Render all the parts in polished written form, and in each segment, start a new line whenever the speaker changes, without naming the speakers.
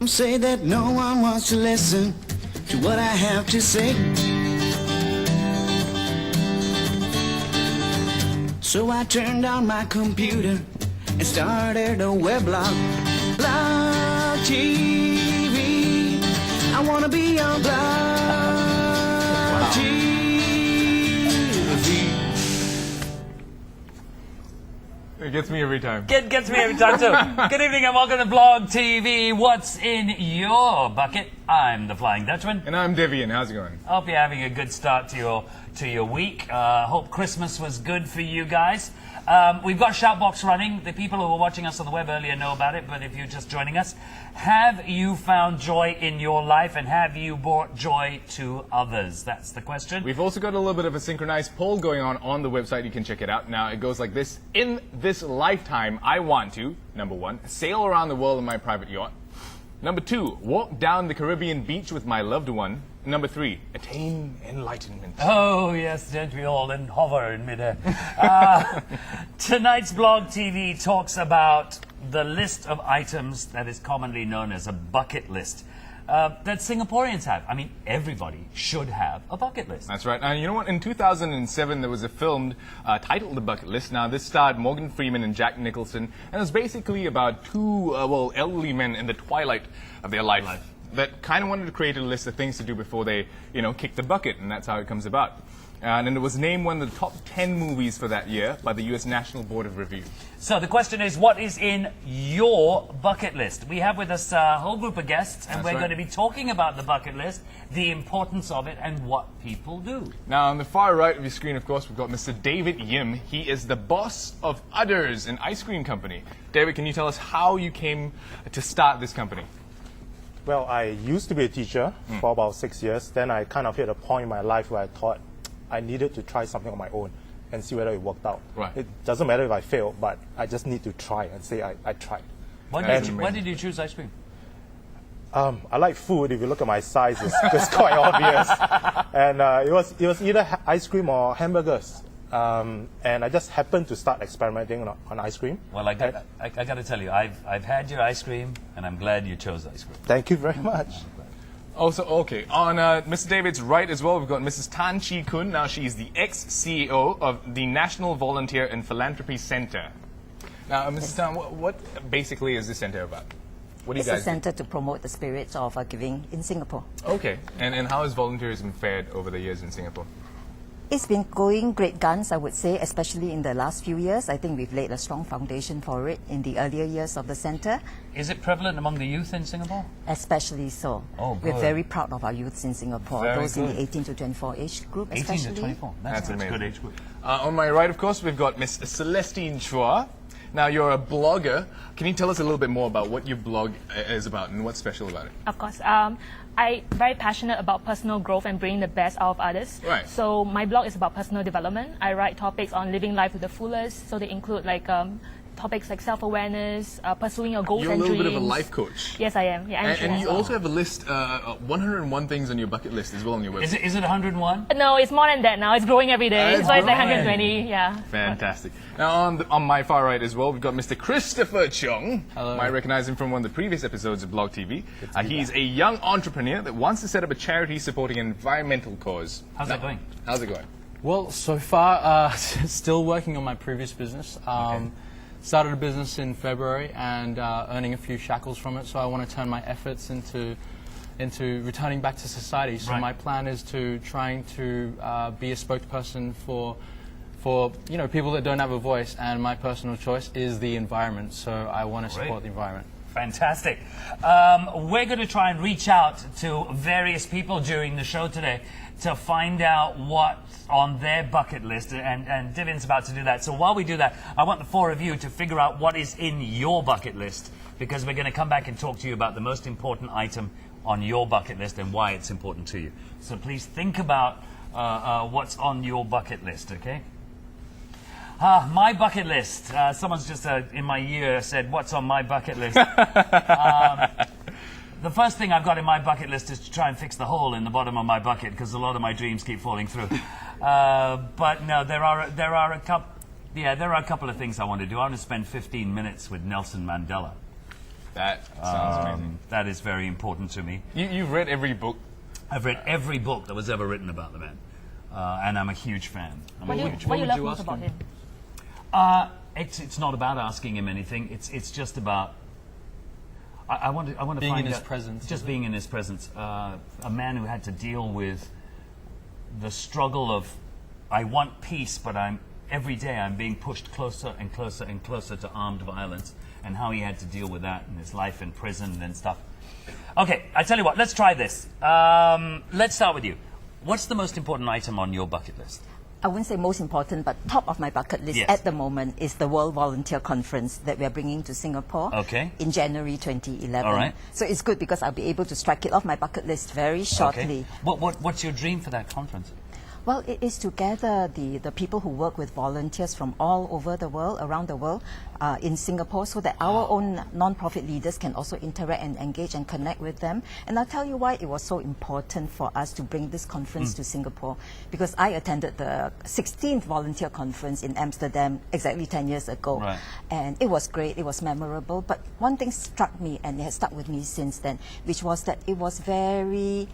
Say that no one wants to listen to what I have to say. So I turned on my computer and started a weblog. BlogTV. I wanna be on BlogTV.
It gets me every time.
Gets me every time too. Good evening and welcome to BlogTV. What's in your bucket? I'm the Flying Dutchman.
And I'm Devian. How's it going?
Hope you're having a good start to your week. Hope Christmas was good for you guys. We've got Shoutbox running. The people who were watching us on the web earlier know about it, but if you're just joining us, have you found joy in your life and have you brought joy to others? That's the question.
We've also got a little bit of a synchronized poll going on the website. You can check it out. Now, it goes like this. In this lifetime, I want to, number 1, sail around the world in my private yacht. Number 2, walk down the Caribbean beach with my loved one. Number 3, attain enlightenment.
Oh, yes, don't we all, and hover in midair. Tonight's BlogTV talks about the list of items that is commonly known as a bucket list that Singaporeans have. I mean, everybody should have a bucket list.
That's right. And you know what? In 2007, there was a film titled The Bucket List. Now, this starred Morgan Freeman and Jack Nicholson, and it was basically about two, elderly men in the twilight of their life. That kind of wanted to create a list of things to do before they, kick the bucket, and that's how it comes about. And it was named one of the top 10 movies for that year by the U.S. National Board of Review.
So the question is, what is in your bucket list? We have with us a whole group of guests, and we're going to be talking about the bucket list, the importance of it, and what people do.
Now, on the far right of your screen, of course, we've got Mr. David Yim. He is the boss of Udders, an ice cream company. David, can you tell us how you came to start this company?
Well, I used to be a teacher for about 6 years. Then I kind of hit a point in my life where I thought I needed to try something on my own and see whether it worked out.
Right.
It doesn't matter if I fail, but I just need to try and say I tried.
Why did you choose ice cream?
I like food. If you look at my size, it's quite obvious. And it was either ice cream or hamburgers. And I just happened to start experimenting on ice cream.
Well, I got to tell you, I've had your ice cream, and I'm glad you chose ice cream.
Thank you very much.
Also, okay, on Mr. David's right as well, we've got Mrs. Tan Chi Kun. Now, she's the ex-CEO of the National Volunteer and Philanthropy Center. Now, Mrs. Tan, what basically is this center about? What do you guys do?
It's a center to promote the spirit of giving in Singapore.
Okay, and how has volunteerism fared over the years in Singapore?
It's been going great guns, I would say, especially in the last few years. I think we've laid a strong foundation for it in the earlier years of the center.
Is it prevalent among the youth in Singapore?
Especially so.
Oh, good.
We're very proud of our youths in Singapore,
Very
those in
good.
the 18 to 24 age group
18
especially.
to 24. That's a
amazing.
good age group.
On my right, of course, we've got Miss Celestine Chua. Now, you're a blogger. Can you tell us a little bit more about what your blog is about and what's special about it?
Of course. I'm very passionate about personal growth and bringing the best out of others.
Right.
So my blog is about personal development. I write topics on living life to the fullest. So they include topics like self-awareness, pursuing your goals
You're a
and
little
dreams.
bit of a life coach.
Yes, I am. Yeah,
And you also have a list, 101 things on your bucket list as well on your website.
Is it 101?
No, it's more than that now. It's growing every day.
It's
So it's like
growing.
120. Yeah.
Fantastic. Now, on my far right as well, we've got Mr. Christopher Chung. Hello. You might recognize him from one of the previous episodes of BlogTV. He's a young entrepreneur that wants to set up a charity supporting an environmental cause.
How's that going?
How's it going?
Well, so far, still working on my previous business. Started a business in February and earning a few shackles from it, so I want to turn my efforts into returning back to society. So my plan is to trying to be a spokesperson for people that don't have a voice, and my personal choice is the environment, so I want to support the environment.
Fantastic. We're going to try and reach out to various people during the show today to find out what's on their bucket list, and Divin's about to do that. So while we do that, I want the four of you to figure out what is in your bucket list, because we're going to come back and talk to you about the most important item on your bucket list and why it's important to you. So please think about what's on your bucket list, okay? My bucket list. Someone's just in my ear said, what's on my bucket list? The first thing I've got in my bucket list is to try and fix the hole in the bottom of my bucket, because a lot of my dreams keep falling through. But no, there are a couple of things I want to do. I want to spend 15 minutes with Nelson Mandela.
That sounds amazing.
That is very important to me.
You've read every book.
I've read every book that was ever written about the man, and I'm a huge fan.
What do you love most about him?
It's not about asking him anything. It's just about. I want to
Being
find
in his
out-
presence,
Just
is it?
being in his presence. A man who had to deal with the struggle of, I want peace, but every day I'm being pushed closer and closer and closer to armed violence, and how he had to deal with that in his life in prison and stuff. Okay, I tell you what. Let's try this. Let's start with you. What's the most important item on your bucket list?
I wouldn't say most important, but top of my bucket list
Yes.
at the moment is the World Volunteer Conference that we are bringing to Singapore
Okay.
in January 2011.
All right.
So it's good because I'll be able to strike it off my bucket list very shortly.
Okay. What's your dream for that conference?
Well, it is to gather the people who work with volunteers from all over the world, around the world, in Singapore, so that our own non-profit leaders can also interact and engage and connect with them. And I'll tell you why it was so important for us to bring this conference to Singapore, because I attended the 16th volunteer conference in Amsterdam exactly 10 years ago.
Right.
And it was great, it was memorable, but one thing struck me, and it has stuck with me since then, which was that it was very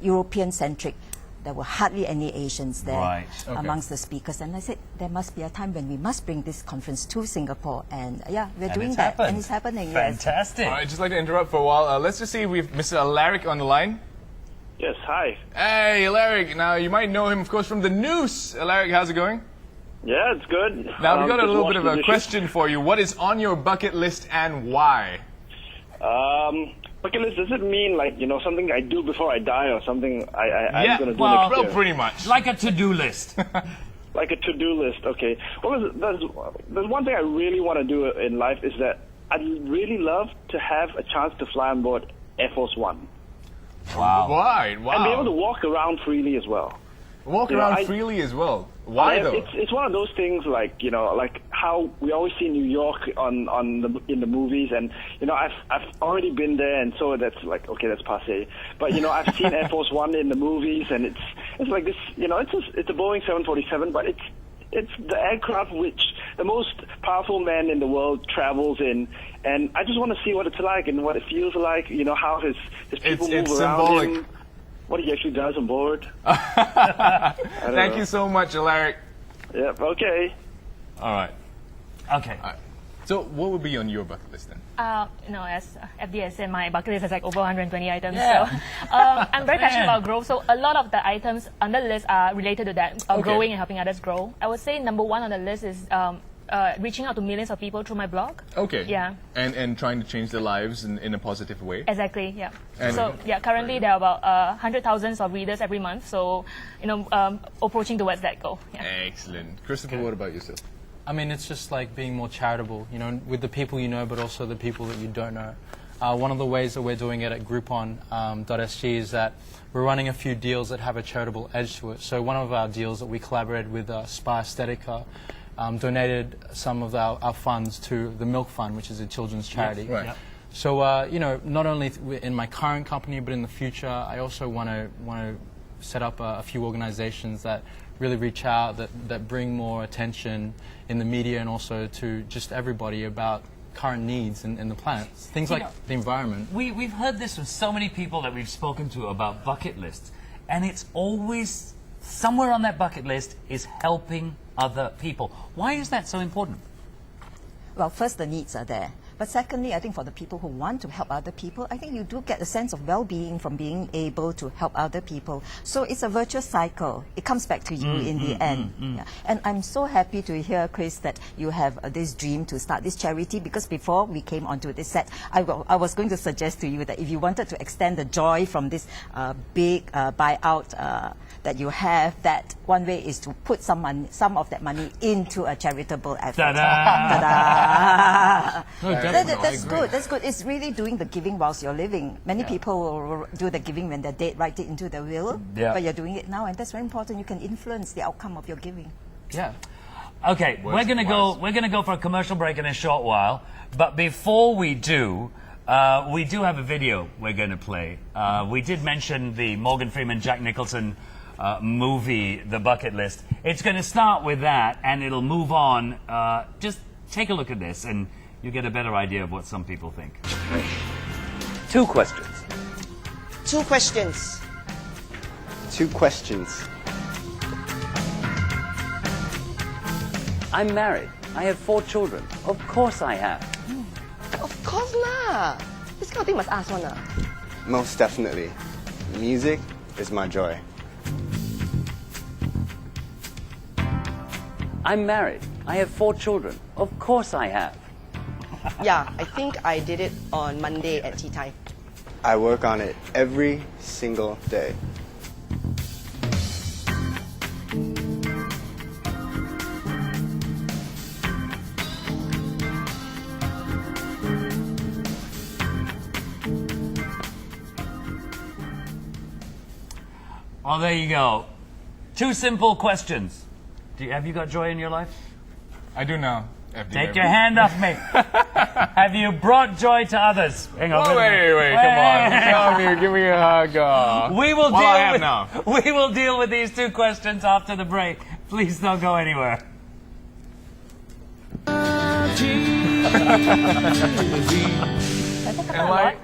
European-centric. There were hardly any Asians there
Right.
Okay.
amongst the speakers. And I said, there must be a time when we must bring this conference to Singapore. And yeah, we're doing
it's
that.
happened.
And it's happening, yes.
Fantastic.
All right, I'd just like to interrupt for a while. Let's just see if we've Mr. Alaric on the line.
Yes, hi.
Hey, Alaric. Now, you might know him, of course, from the Noose. Alaric, how's it going?
Yeah, it's good.
Now, we've got a
just
little
washed
bit of
the
a
dishes.
question for you. What is on your bucket list and why?
Bucket list, does it mean like, something I do before I die or something I'm
Yeah,
going to do
well,
next year?
pretty much.
Like a to-do list.
Like a to-do list, okay. Well, there's one thing I really want to do in life is that I'd really love to have a chance to fly on board Air Force One.
Wow.
Why? Wow.
And be able to walk around freely as well.
Walk
you know,
around
I-
freely as well. Why, though?
It's one of those things like like how we always see New York in the movies, and I've already been there, and so that's like, okay, that's passé. But I've seen Air Force One in the movies, and it's like this, it's a Boeing 747, but it's the aircraft which the most powerful man in the world travels in, and I just want to see what it's like and what it feels like. How his people
It's
move around
symbolic.
him, what he actually does on board.
Thank you so much, Alaric.
Yep. Okay.
All right.
Okay.
So, what would be on your bucket list then?
As FD said, my bucket list has like over 120 items.
Yeah.
So I'm very passionate
Man.
about growth. So a lot of the items on the list are related to that,
Okay.
growing and helping others grow. I would say number one on the list is reaching out to millions of people through my blog.
Okay.
Yeah.
And trying to change their lives in a positive way.
Exactly, yeah.
And-
So yeah, currently there are about 100,000 of readers every month. So approaching towards that goal. Yeah.
Excellent. Christopher, what about yourself?
I mean, it's just like being more charitable, with the people you know, but also the people that you don't know. One of the ways that we're doing it at Groupon.sg is that we're running a few deals that have a charitable edge to it. So one of our deals that we collaborated with Spa Aesthetica donated some of our funds to the Milk Fund, which is a children's charity.
Right.
So, not only in my current company, but in the future, I also want to set up a few organizations that really reach out, that bring more attention in the media and also to just everybody about current needs in the planet. Things like the environment.
We've heard this from so many people that we've spoken to about bucket lists, and it's always somewhere on that bucket list is helping other people. Why is that so important?
Well, first, the needs are there. But secondly, I think for the people who want to help other people, I think you do get a sense of well-being from being able to help other people. So it's a virtuous cycle. It comes back to you in the end. Yeah. And I'm so happy to hear, Chris, that you have this dream to start this charity, because before we came onto this set, I was going to suggest to you that if you wanted to extend the joy from this big buyout that you have, that one way is to put some of that money into a charitable effort.
Ta-da!
Ta-da! That's good. That's good. It's really doing the giving whilst you're living. Many people will do the giving when they're dead, write it into the will.
Yeah.
But you're doing it now, and that's very important. You can influence the outcome of your giving.
Yeah.
Okay, we're gonna go for a commercial break in a short while. But before we do have a video we're going to play. We did mention the Morgan Freeman, Jack Nicholson movie, The Bucket List. It's going to start with that, and it'll move on. Just take a look at this, and you get a better idea of what some people think.
2 questions.
2 questions.
2 questions. I'm married. I have 4 children. Of course I have.
Of course lah. This kind of thing must ask one lah.
Most definitely. Music is my joy.
I'm married. I have 4 children. Of course I have.
Yeah, I think I did it on Monday at tea time.
I work on it every single day.
Well, there you go. 2 simple questions. Have you got joy in your life?
I do now. FD.
Take your hand off me. Have you brought joy to others? Hang on.
Oh, wait, come on. Tell me, give me a hug.
We will
Well, I am now.
We will deal with these 2 questions after the break. Please don't go anywhere.
Am I